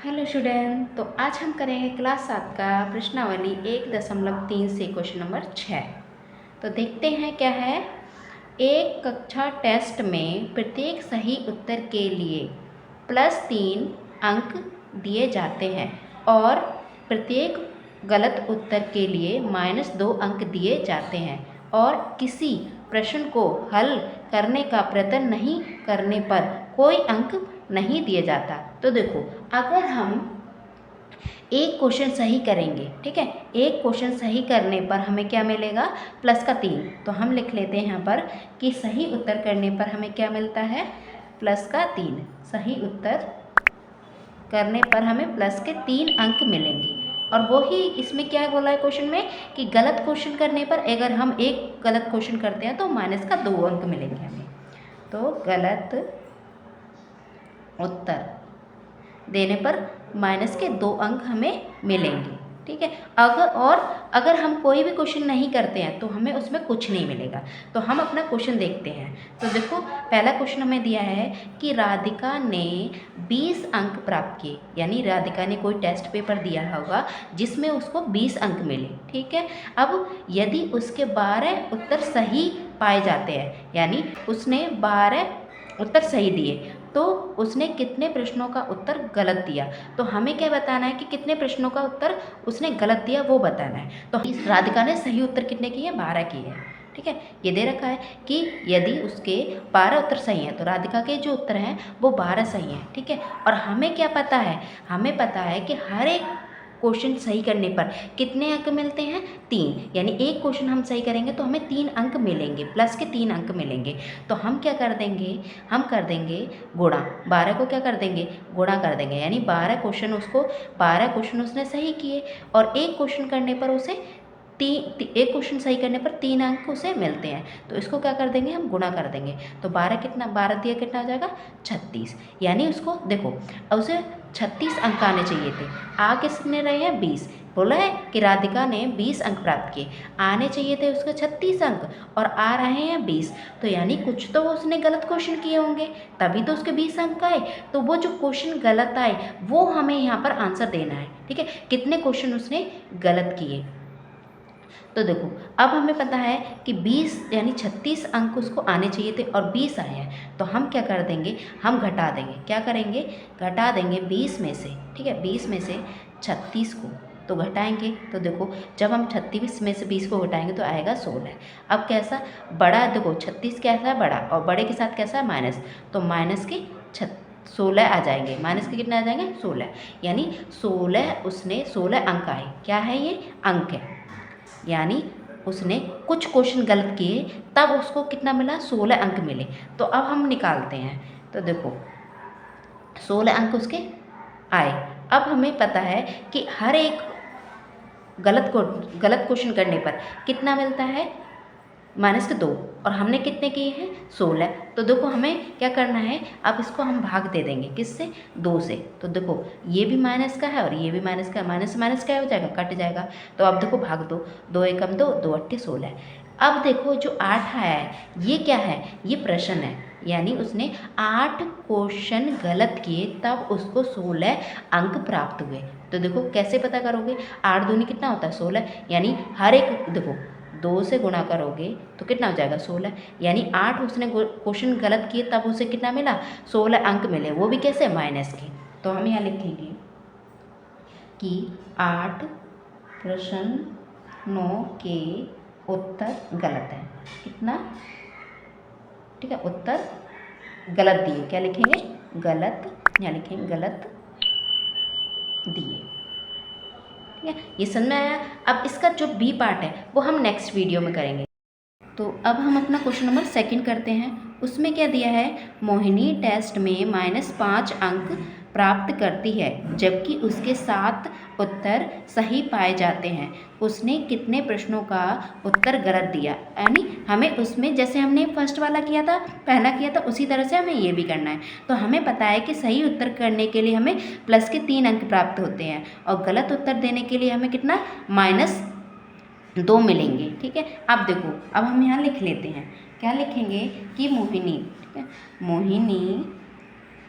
Hello student, तो आज हम करेंगे क्लास 7 का प्रश्नावली 1.3 से क्वेश्चन नंबर 6। तो देखते हैं क्या है। एक कक्षा टेस्ट में प्रत्येक सही उत्तर के लिए +3 अंक दिए जाते हैं और प्रत्येक गलत उत्तर के लिए -2 अंक दिए जाते हैं और किसी प्रश्न को हल करने का प्रयत्न नहीं करने पर कोई अंक नहीं दिया जाता। तो देखो, अगर हम एक क्वेश्चन सही करेंगे, ठीक है, एक क्वेश्चन सही करने पर हमें क्या मिलेगा, +3। तो हम लिख लेते हैं यहाँ पर कि सही उत्तर करने पर हमें क्या मिलता है, +3। सही उत्तर करने पर हमें +3 अंक मिलेंगे। और वही इसमें क्या बोला है क्वेश्चन में कि गलत क्वेश्चन करने पर अगर हम एक गलत क्वेश्चन करते हैं तो -2 अंक मिलेंगे हमें। तो गलत उत्तर देने पर -2 अंक हमें मिलेंगे, ठीक है। अगर हम कोई भी क्वेश्चन नहीं करते हैं तो हमें उसमें कुछ नहीं मिलेगा। तो हम अपना क्वेश्चन देखते हैं। तो देखो, पहला क्वेश्चन हमें दिया है कि राधिका ने 20 अंक प्राप्त किए, यानी राधिका ने कोई टेस्ट पेपर दिया होगा जिसमें उसको 20 अंक मिले, ठीक है। अब यदि उसके 12 उत्तर सही पाए जाते हैं, यानी उसने 12 उत्तर सही दिए, तो उसने कितने प्रश्नों का उत्तर गलत दिया। तो हमें क्या बताना है कि कितने प्रश्नों का उत्तर उसने गलत दिया, वो बताना है। तो इस राधिका ने सही उत्तर कितने किए, 12 किए, ठीक है। ये दे रखा है कि यदि उसके 12 उत्तर सही हैं तो राधिका के जो उत्तर हैं वो 12 सही हैं, ठीक है। और हमें क्या पता है, हमें पता है कि हर एक क्वेश्चन सही करने पर कितने अंक मिलते हैं, 3। यानी एक क्वेश्चन हम सही करेंगे तो हमें 3 अंक मिलेंगे, प्लस के 3 अंक मिलेंगे। तो हम क्या कर देंगे, हम कर देंगे गुणा, 12 को क्या कर देंगे, गुणा कर देंगे। यानी 12 क्वेश्चन उसने सही किए और एक क्वेश्चन करने पर उसे एक क्वेश्चन सही करने पर 3 अंक उसे मिलते हैं। तो इसको क्या कर देंगे, हम गुणा कर देंगे। तो 12 दिया कितना हो जाएगा, 36। यानी उसको देखो, उसे 36 अंक आने चाहिए थे, आ किसने रहे हैं, 20। बोला है कि राधिका ने 20 अंक प्राप्त किए, आने चाहिए थे उसके 36 अंक और आ रहे हैं 20। तो यानी कुछ तो उसने गलत क्वेश्चन किए होंगे, तभी तो उसके 20 अंक आए। तो वो जो क्वेश्चन गलत आए वो हमें यहाँ पर आंसर देना है, ठीक है। कितने क्वेश्चन उसने गलत किए। तो देखो, अब हमें पता है कि 20 यानी 36 अंक उसको आने चाहिए थे और 20 आए हैं। तो हम क्या कर देंगे, हम घटा देंगे, क्या करेंगे, घटा देंगे 20 में से, ठीक है। 20 में से 36 को तो घटाएंगे। तो देखो, जब हम 36 में से 20 को घटाएंगे तो आएगा 16। अब कैसा, बड़ा, देखो 36 कैसा है, बड़ा, और बड़े के साथ कैसा है, माइनस। तो माइनस के 16 आ जाएंगे, माइनस के कितने आ जाएंगे, 16। यानी 16 उसने 16 अंक आए, क्या है ये, अंक है। यानी उसने कुछ क्वेश्चन गलत किए तब उसको कितना मिला, 16 अंक मिले। तो अब हम निकालते हैं। तो देखो, 16 अंक उसके आए। अब हमें पता है कि हर एक गलत क्वेश्चन करने पर कितना मिलता है, -2। और हमने कितने किए हैं, 16। तो देखो, हमें क्या करना है, अब इसको हम भाग दे देंगे, किससे, 2 से। तो देखो, ये भी माइनस का है और ये भी माइनस का है, माइनस माइनस क्या हो जाएगा, कट जाएगा। तो अब देखो, भाग दो, 2 एकम 2, 2 अट्ठे 16। अब देखो, जो 8 आया है ये क्या है, ये प्रश्न है। यानी उसने 8 क्वेश्चन गलत किए तब उसको 16 अंक प्राप्त हुए। तो देखो कैसे पता करोगे, 8 दूनी कितना होता है, 16। यानी हर एक, देखो 2 से गुणा करोगे तो कितना हो जाएगा, 16। यानी 8 उसने क्वेश्चन गलत किए तब उसे कितना मिला, 16 अंक मिले, वो भी कैसे, माइनस के। तो हम यहाँ लिखेंगे कि 8 प्रश्नों के उत्तर गलत है, कितना, ठीक है, उत्तर गलत दिए, क्या लिखेंगे, गलत, यहाँ लिखेंगे गलत दिए, ठीक है। ये समझ में आया। अब इसका जो बी पार्ट है वो हम नेक्स्ट वीडियो में करेंगे। तो अब हम अपना क्वेश्चन नंबर 2 करते हैं। उसमें क्या दिया है, मोहिनी टेस्ट में -5 अंक प्राप्त करती है जबकि उसके 7 उत्तर सही पाए जाते हैं। उसने कितने प्रश्नों का उत्तर गलत दिया। यानी हमें उसमें, जैसे हमने फर्स्ट वाला किया था, पहला किया था, उसी तरह से हमें ये भी करना है। तो हमें पता है कि सही उत्तर करने के लिए हमें प्लस के 3 अंक प्राप्त होते हैं और गलत उत्तर देने के लिए हमें कितना, -2 मिलेंगे, ठीक है। अब देखो, अब हम यहाँ लिख लेते हैं, क्या लिखेंगे कि मोहिनी, ठीक है,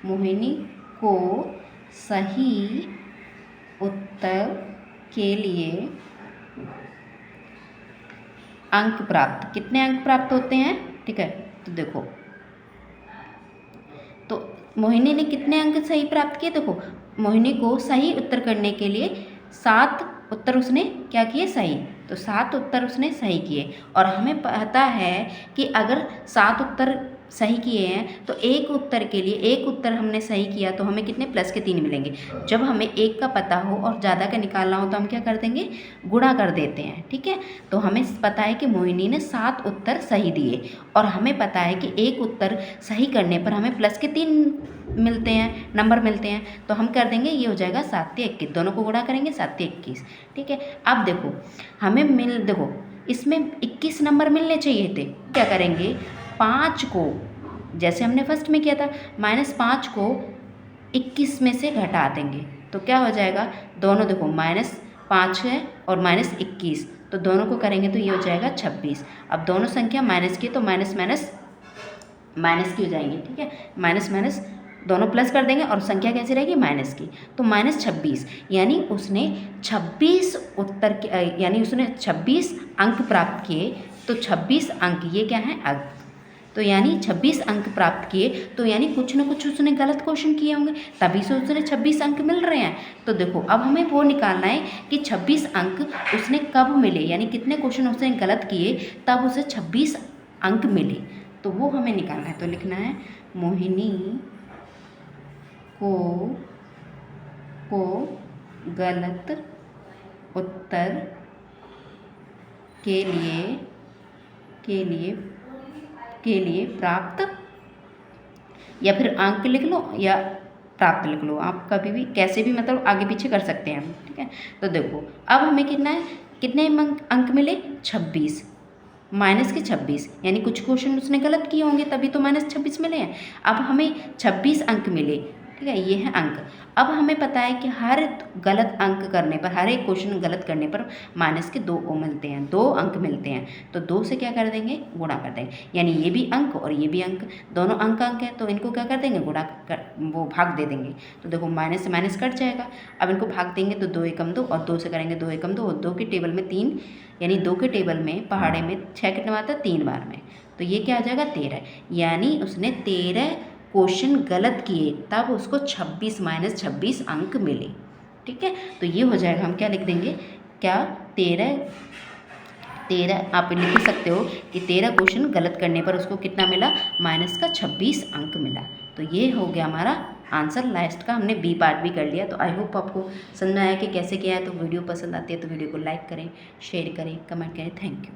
मोहिनी को सही उत्तर के लिए अंक प्राप्त, कितने अंक प्राप्त होते हैं, ठीक है। तो देखो, तो मोहिनी ने कितने अंक सही प्राप्त किए, देखो मोहिनी को सही उत्तर करने के लिए 7 उत्तर उसने क्या किए, सही, तो 7 उत्तर उसने सही किए। और हमें पता है कि अगर 7 उत्तर सही किए हैं तो एक उत्तर के लिए, एक उत्तर हमने सही किया तो हमें कितने प्लस के 3 मिलेंगे। जब हमें एक का पता हो और ज़्यादा का निकालना हो तो हम क्या कर देंगे, गुणा कर देते हैं, ठीक है। तो हमें पता है कि मोहिनी ने 7 उत्तर सही दिए और हमें पता है कि एक उत्तर सही करने पर हमें प्लस के 3 मिलते हैं, नंबर मिलते हैं। तो हम कर देंगे, ये हो जाएगा 7 से 21, दोनों को गुणा करेंगे 7 से 21, ठीक है। अब देखो हमें देखो इसमें 21 नंबर मिलने चाहिए थे, क्या करेंगे, 5 को, जैसे हमने फर्स्ट में किया था, -5 को 21 में से घटा देंगे तो क्या हो जाएगा, दोनों देखो -5 है और -21, तो दोनों को करेंगे तो ये हो जाएगा 26। अब दोनों संख्या माइनस की तो माइनस माइनस की हो जाएंगी, ठीक है। माइनस माइनस दोनों प्लस कर देंगे और संख्या कैसी रहेगी, माइनस की, तो -26, यानी उसने 26 उत्तर के यानी उसने 26 अंक प्राप्त किए। तो 26 अंक, ये क्या है, अंक, तो यानी 26 अंक प्राप्त किए, तो यानी कुछ ना कुछ उसने गलत क्वेश्चन किए होंगे, तभी से उसने 26 अंक मिल रहे हैं। तो देखो अब हमें वो निकालना है कि 26 अंक उसने कब मिले, यानी कितने क्वेश्चन उसने गलत किए तब उसे 26 अंक मिले, तो वो हमें निकालना है। तो लिखना है मोहिनी को गलत उत्तर के लिए प्राप्त, या फिर अंक लिख लो या प्राप्त लिख लो, आप कभी भी कैसे भी मतलब आगे पीछे कर सकते हैं, ठीक है। तो देखो अब हमें कितने अंक मिले, 26 माइनस के 26, यानी कुछ क्वेश्चन उसने गलत किए होंगे तभी तो -26 मिले हैं। अब हमें 26 अंक मिले, ठीक है, ये है अंक। अब हमें पता है कि हर गलत अंक करने पर, हर एक क्वेश्चन गलत करने पर माइनस के 2 मिलते हैं, 2 अंक मिलते हैं। तो 2 से क्या कर देंगे, गुणा कर देंगे, यानी ये भी अंक और ये भी अंक, दोनों अंक है, तो इनको क्या कर देंगे, गुणा कर, वो भाग दे देंगे। तो देखो माइनस से माइनस कट जाएगा। अब इनको भाग देंगे तो 2 एकम 2 और 2 से करेंगे 2 एकम 2 और 2 के टेबल में 3, यानी 2 के टेबल में पहाड़े में 6 कितने आता है, 3 बार में, तो ये क्या आ जाएगा, 13, यानी उसने 13 क्वेश्चन गलत किए तब उसको 26 - 26 अंक मिले, ठीक है। तो ये हो जाएगा, हम क्या लिख देंगे, क्या 13 आप लिख सकते हो कि 13 क्वेश्चन गलत करने पर उसको कितना मिला, -26 अंक मिला। तो ये हो गया हमारा आंसर लास्ट का, हमने बी पार्ट भी कर लिया। तो आई होप आपको समझ में आया कि कैसे किया है। तो वीडियो पसंद आती है तो वीडियो को लाइक करें, शेयर करें, कमेंट करें। Thank you.